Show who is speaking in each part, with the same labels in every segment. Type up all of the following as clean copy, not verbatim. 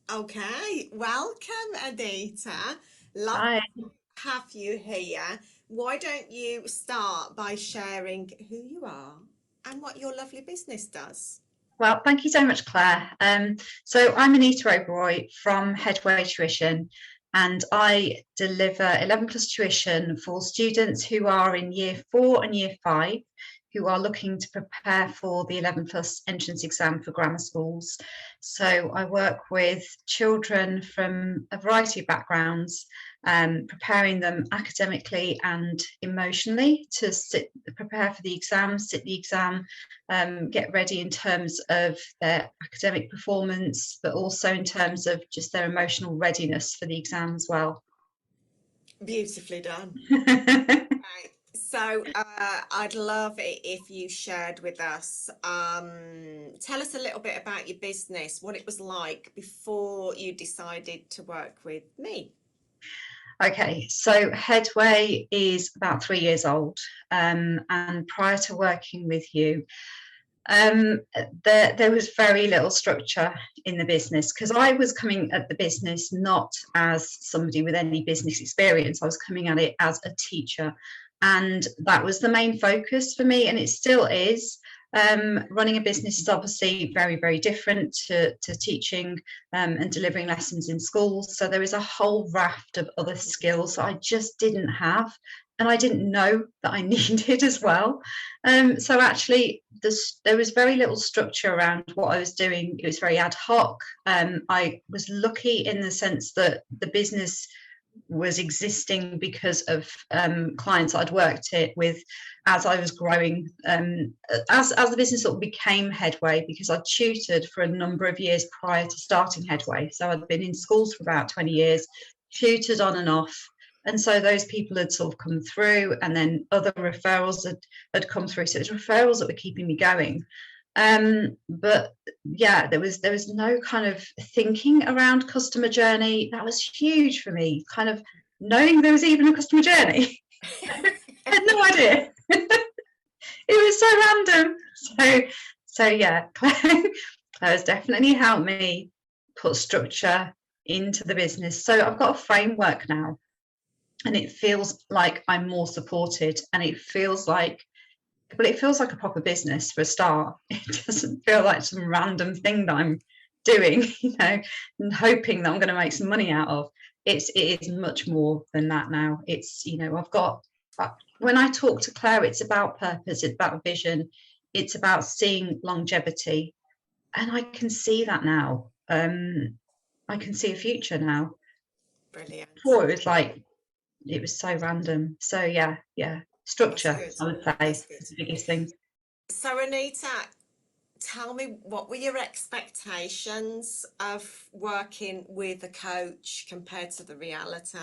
Speaker 1: Okay, welcome, Anita. Love
Speaker 2: Hi.
Speaker 1: to have you here. Why don't you start by sharing who you are and what your lovely business does?
Speaker 2: Well, thank you so much, Claire. So I'm Anita from Headway Tuition, and I deliver 11 plus tuition for students who are in year 4 and year 5 who are looking to prepare for the 11 plus entrance exam for grammar schools. So I work with children from a variety of backgrounds, preparing them academically and emotionally to prepare for the exam, sit the exam, get ready in terms of their academic performance, but also in terms of just their emotional readiness for the exam as well.
Speaker 1: Beautifully done. Right. I'd love it if you shared with us. Tell us a little bit about your business, what it was like before you decided to work with me.
Speaker 2: Okay, so Headway is about 3 years old, and prior to working with you, um, there was very little structure in the business because I was coming at the business not as somebody with any business experience. I was coming at it as a teacher, and that was the main focus for me, and it still is. Running a business is obviously very, very different to teaching and delivering lessons in schools. So there is a whole raft of other skills that I just didn't have, and I didn't know that I needed as well. So actually, there was very little structure around what I was doing. It was very ad hoc. I was lucky in the sense that the business was existing because of clients I'd worked it with as I was growing, as the business sort of became Headway, because I tutored for a number of years prior to starting Headway. So I'd been in schools for about 20 years, tutored on and off. And so those people had sort of come through, and then other referrals had come through. So it was referrals that were keeping me going. But yeah, there was no kind of thinking around customer journey. That was huge for me, kind of knowing there was even a customer journey. I had no idea. It was so random. So yeah, Claire has definitely helped me put structure into the business. So I've got a framework now, and it feels like I'm more supported, and it feels like, well, it feels like a proper business for a start. It doesn't feel like some random thing that I'm doing, and hoping that I'm going to make some money out of. It is much more than that now. It's, I've got, when I talk to Claire, it's about purpose, it's about vision, it's about seeing longevity, and I can see that now. I can see a future now.
Speaker 1: Brilliant.
Speaker 2: Before it was like, it was so random. So yeah,
Speaker 1: That's
Speaker 2: structure,
Speaker 1: good.
Speaker 2: I would say,
Speaker 1: That's good.
Speaker 2: is the biggest thing.
Speaker 1: So, Anita, tell me, what were your expectations of working with a coach compared to the reality?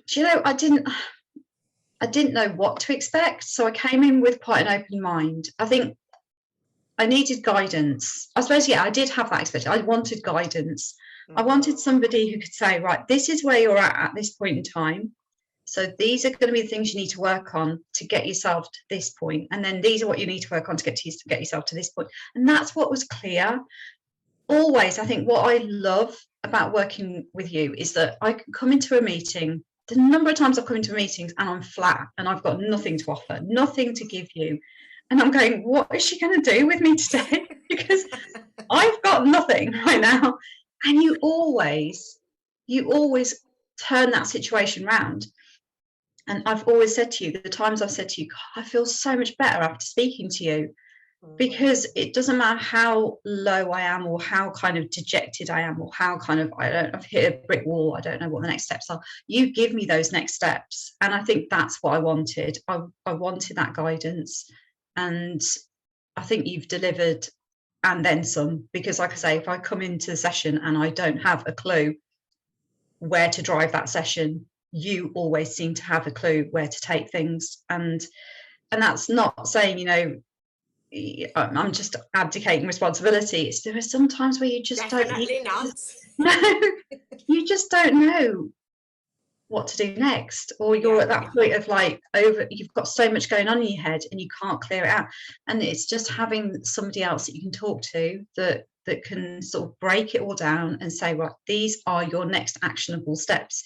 Speaker 2: Do you know, I didn't know what to expect, so I came in with quite an open mind. I think I needed guidance. I suppose, yeah, I did have that expectation. I wanted guidance. I
Speaker 1: Mhm.
Speaker 2: wanted somebody who could say, right, this is where you're at this point in time. So these are going to be the things you need to work on to get yourself to this point, and then these are what you need to work on to get yourself to this point. And that's what was clear. Always, I think what I love about working with you is that I can come into a meeting. The number of times I've come into meetings and I'm flat and I've got nothing to offer, nothing to give you. And I'm going, what is she going to do with me today? Because I've got nothing right now. And you always turn that situation round. And I've always said to you, the times I've said to you, God, I feel so much better after speaking to you,
Speaker 1: Mhm.
Speaker 2: because it doesn't matter how low I am or how kind of dejected I am or how kind of I've hit a brick wall, I don't know what the next steps are. You give me those next steps, and I think that's what I wanted. I wanted that guidance, and I think you've delivered, and then some. Because like I say, if I come into the session and I don't have a clue where to drive that session, you always seem to have a clue where to take things. And that's not saying, I'm just abdicating responsibility. There are some times where you just don't need
Speaker 1: Definitely
Speaker 2: to,
Speaker 1: not.
Speaker 2: no, you just don't know what to do next, or you're
Speaker 1: Yeah.
Speaker 2: at that point of like, you've got so much going on in your head and you can't clear it out. And it's just having somebody else that you can talk to, that that can sort of break it all down and say, right, these are your next actionable steps.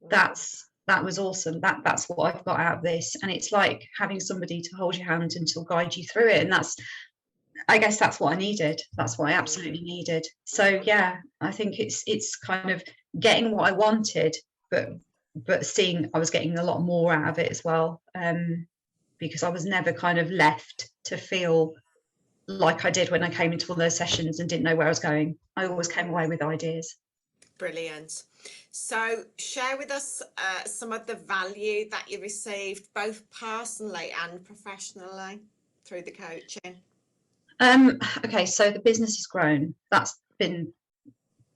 Speaker 2: That was awesome. That's what I've got out of this. And it's like having somebody to hold your hand and to guide you through it. And I guess that's what I needed. That's what I absolutely needed. So yeah, I think it's kind of getting what I wanted, but seeing I was getting a lot more out of it as well. Because I was never kind of left to feel like I did when I came into all those sessions and didn't know where I was going. I always came away with ideas.
Speaker 1: Brilliant. So share with us some of the value that you received both personally and professionally through the coaching.
Speaker 2: Okay, so the business has grown. That's been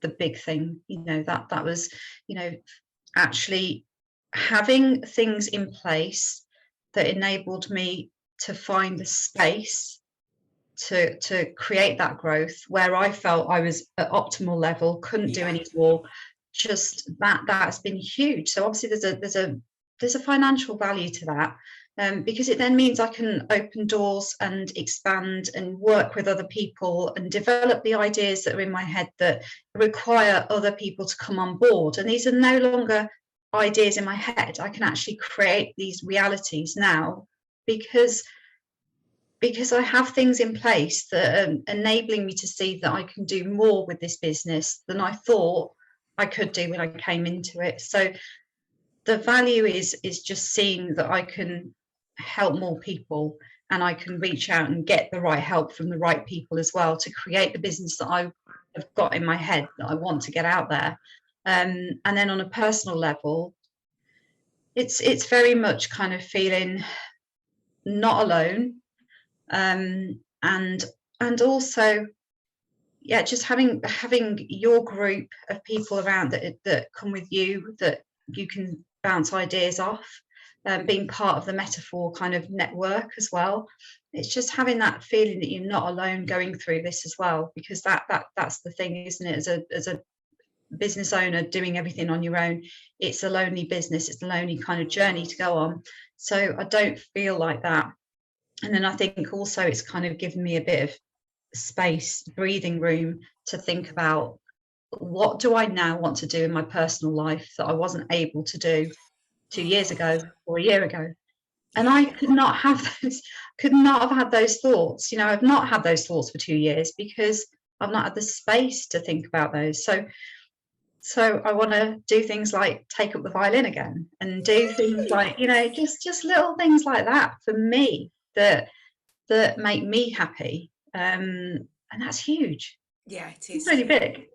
Speaker 2: the big thing, that was, actually having things in place that enabled me to find the space to create that growth where I felt I was at optimal level, couldn't do any more. Just that's been huge. So obviously there's a financial value to that, because it then means I can open doors and expand and work with other people and develop the ideas that are in my head that require other people to come on board. And these are no longer ideas in my head. I can actually create these realities now because I have things in place that are enabling me to see that I can do more with this business than I thought I could do when I came into it. So the value is just seeing that I can help more people and I can reach out and get the right help from the right people as well to create the business that I have got in my head that I want to get out there. And then on a personal level, it's very much kind of feeling not alone. And also, yeah, just having your group of people around that come with you, that you can bounce ideas off, being part of the Meta4 kind of network as well. It's just having that feeling that you're not alone going through this as well, because that's the thing, isn't it? As a business owner doing everything on your own, it's a lonely business, it's a lonely kind of journey to go on. So I don't feel like that. And then I think also it's kind of given me a bit of space, breathing room to think about, what do I now want to do in my personal life that I wasn't able to do 2 years ago or a year ago. And I could not have had those thoughts. I've not had those thoughts for 2 years because I've not had the space to think about those. So I want to do things like take up the violin again and do things like, just little things like that for me that make me happy. And that's huge.
Speaker 1: Yeah, it
Speaker 2: It's
Speaker 1: is
Speaker 2: really
Speaker 1: huge.
Speaker 2: big.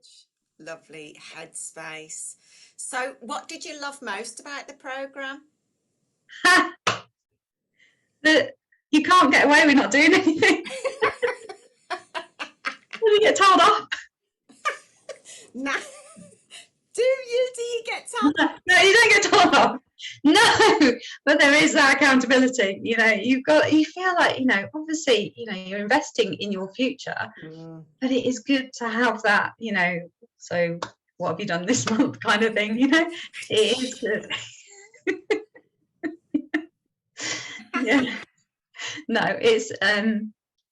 Speaker 1: Lovely headspace. So what did you love most about the program?
Speaker 2: That you can't get away with not doing anything. You get told off.
Speaker 1: No. Do you get told off?
Speaker 2: No, you don't get told off. No, but there is that accountability. You feel like, obviously, you're investing in your future, but it is good to have that, so what have you done this month kind of thing, it is good. Yeah. No, it's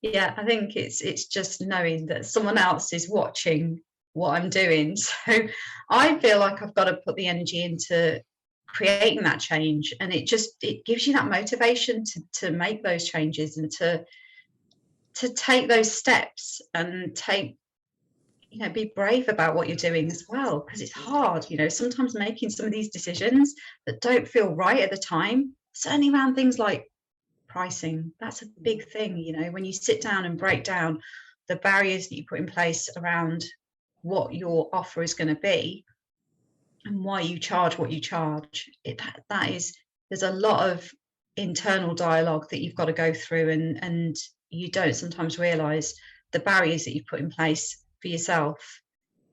Speaker 2: yeah, I think it's just knowing that someone else is watching what I'm doing. So I feel like I've got to put the energy into creating that change, and it gives you that motivation to make those changes and to take those steps and be brave about what you're doing as well, because it's hard, sometimes making some of these decisions that don't feel right at the time, certainly around things like pricing. That's a big thing, when you sit down and break down the barriers that you put in place around what your offer is going to be and why you charge what you charge. There's a lot of internal dialogue that you've got to go through, and you don't sometimes realize the barriers that you've put in place for yourself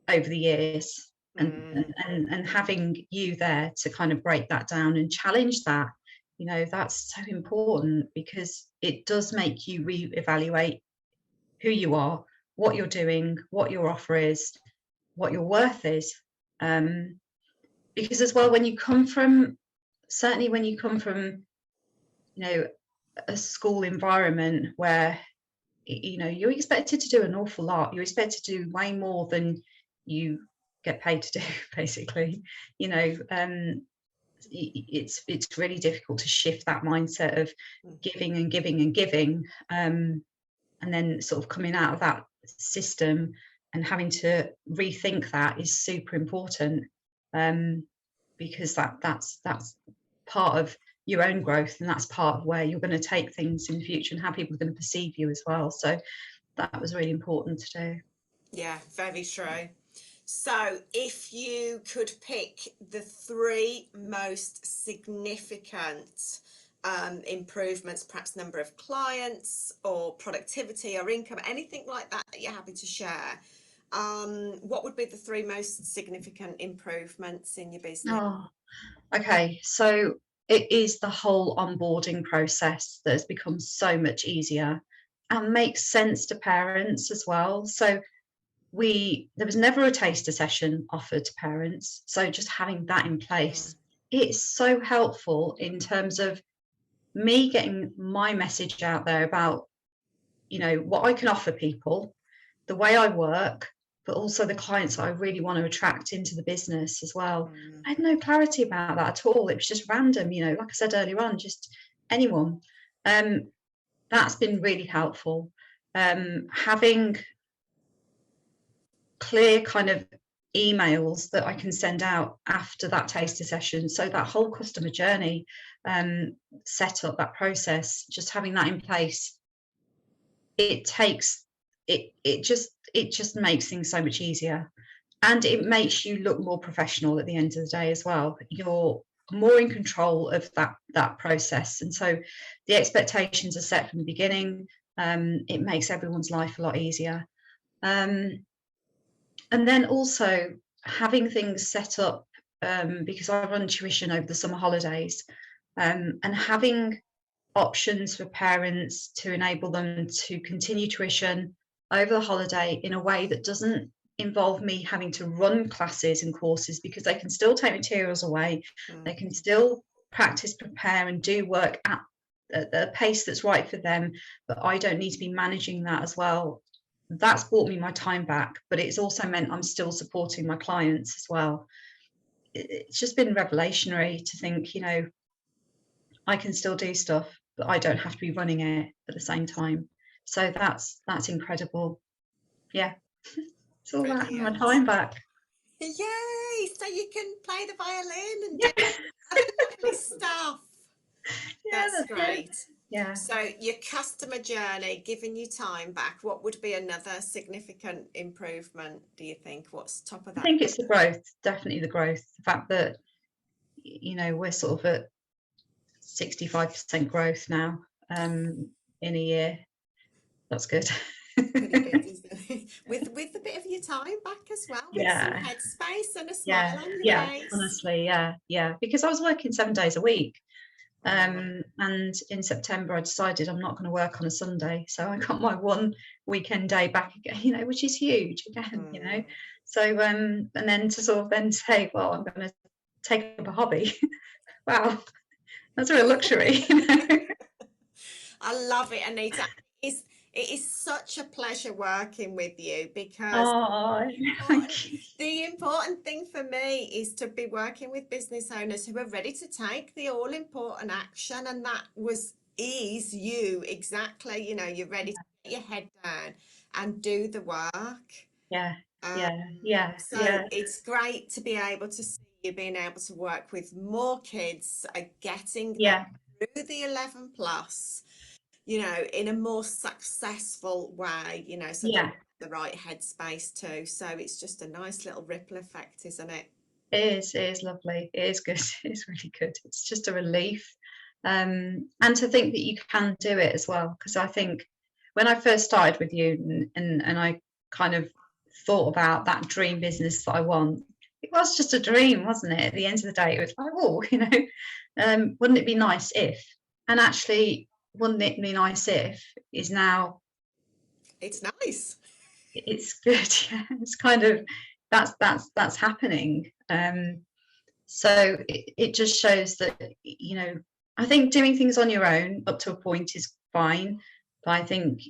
Speaker 2: over the years, and having you there to kind of break that down and challenge that, that's so important, because it does make you reevaluate who you are, what you're doing, what your offer is, what your worth is. Because as well, when you come from a school environment where you know, you're expected to do an awful lot. You're expected to do way more than you get paid to do, basically. You know, it's really difficult to shift that mindset of giving and giving and giving, and then sort of coming out of that system and having to rethink that is super important, because that's part of your own growth, and that's part of where you're going to take things in the future and how people are going to perceive you as well. So that was really important to do.
Speaker 1: Yeah, very true. So, if you could pick the three most significant improvements, perhaps number of clients or productivity or income, anything like that that you're happy to share, what would be the three most significant improvements in your business?
Speaker 2: Oh, okay. So it is the whole onboarding process that has become so much easier and makes sense to parents as well. So there was never a taster session offered to parents. So just having that in place, it's so helpful in terms of me getting my message out there about, you know, what I can offer people, the way I work, but also the clients that I really want to attract into the business as well. I had no clarity about that at all. It was just random, you know, like I said earlier on, just anyone. That's been really helpful. Having clear kind of emails that I can send out after that taster session. So that whole customer journey set up, that process, just having that in place, it takes it just makes things so much easier, and it makes you look more professional at the end of the day as well. You're more in control of that process, and so the expectations are set from the beginning. It makes everyone's life a lot easier. And then also having things set up, because I run tuition over the summer holidays, and having options for parents to enable them to continue tuition over the holiday in a way that doesn't involve me having to run classes and courses, because they can still take materials away, they can still practice, prepare and do work at the pace that's right for them, but I don't need to be managing that as well. That's brought me my time back, but it's also meant I'm still supporting my clients as well. It's just been revelationary to think, you know, I can still do stuff, but I don't have to be running it at the same time. So that's incredible. Yeah, it's all that, my
Speaker 1: Brilliant.
Speaker 2: time back.
Speaker 1: Yay! So you can play the violin and do
Speaker 2: Yeah,
Speaker 1: other lovely stuff.
Speaker 2: yeah,
Speaker 1: That's
Speaker 2: that's it.
Speaker 1: great.
Speaker 2: Yeah,
Speaker 1: So your customer journey, giving you time back, what would be another significant improvement, do you think? What's top of
Speaker 2: I
Speaker 1: that?
Speaker 2: think it's the growth, definitely the growth. The fact that, you know, we're sort of at 65% growth now, in a year. That's good.
Speaker 1: Pretty good, isn't it? With a bit of your time back as well, with some
Speaker 2: Yeah,
Speaker 1: headspace and a
Speaker 2: yeah,
Speaker 1: smile on your
Speaker 2: yeah,
Speaker 1: face.
Speaker 2: honestly, yeah, yeah. Because I was working 7 days a week.
Speaker 1: Oh,
Speaker 2: And in September, I decided I'm not going to work on a Sunday. So I got my one weekend day back again, you know, which is huge again, you know. So, and then to sort of then say, well, I'm going to take up a hobby. Wow, that's a real luxury, you know.
Speaker 1: I love it, Anita. It is such a pleasure working with you because
Speaker 2: Oh,
Speaker 1: important,
Speaker 2: thank you.
Speaker 1: the important thing for me is to be working with business owners who are ready to take the all important action, and that is you exactly. You know, you're ready to get your head down and do the work.
Speaker 2: Yeah,
Speaker 1: Um,
Speaker 2: yeah, yeah,
Speaker 1: so
Speaker 2: yeah,
Speaker 1: it's great to be able to see you being able to work with more kids, getting them
Speaker 2: yeah,
Speaker 1: through the 11 plus, you know, in a more successful way, you know, so they're
Speaker 2: yeah.
Speaker 1: in the right headspace too. So it's just a nice little ripple effect, isn't it?
Speaker 2: It is lovely. It is good. It's really good. It's just a relief. And to think that you can do it as well. Because I think when I first started with you and I kind of thought about that dream business that I want, it was just a dream, wasn't it? At the end of the day, it was like, oh, you know, wouldn't it be nice if? And actually, wouldn't it be nice if is now
Speaker 1: It's nice.
Speaker 2: it's good. Yeah, it's kind of that's happening. So it just shows that, you know, I think doing things on your own up to a point is fine, but I think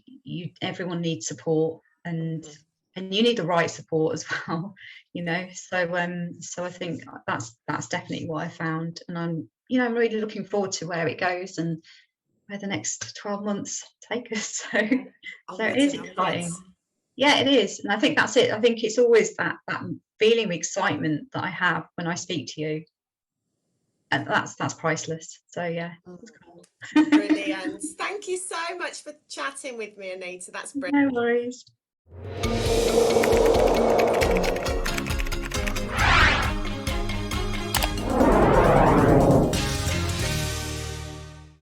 Speaker 2: everyone needs support, and you need the right support as well, you know. So I think that's definitely what I found, and I'm really looking forward to where it goes and where the next 12 months take us. So it is exciting. Yeah, it is, and I think that's it. I think it's always that feeling of excitement that I have when I speak to you, and that's priceless. So yeah, it's cool.
Speaker 1: Brilliant. Thank you so much for chatting with me, Anita. That's brilliant.
Speaker 2: No worries.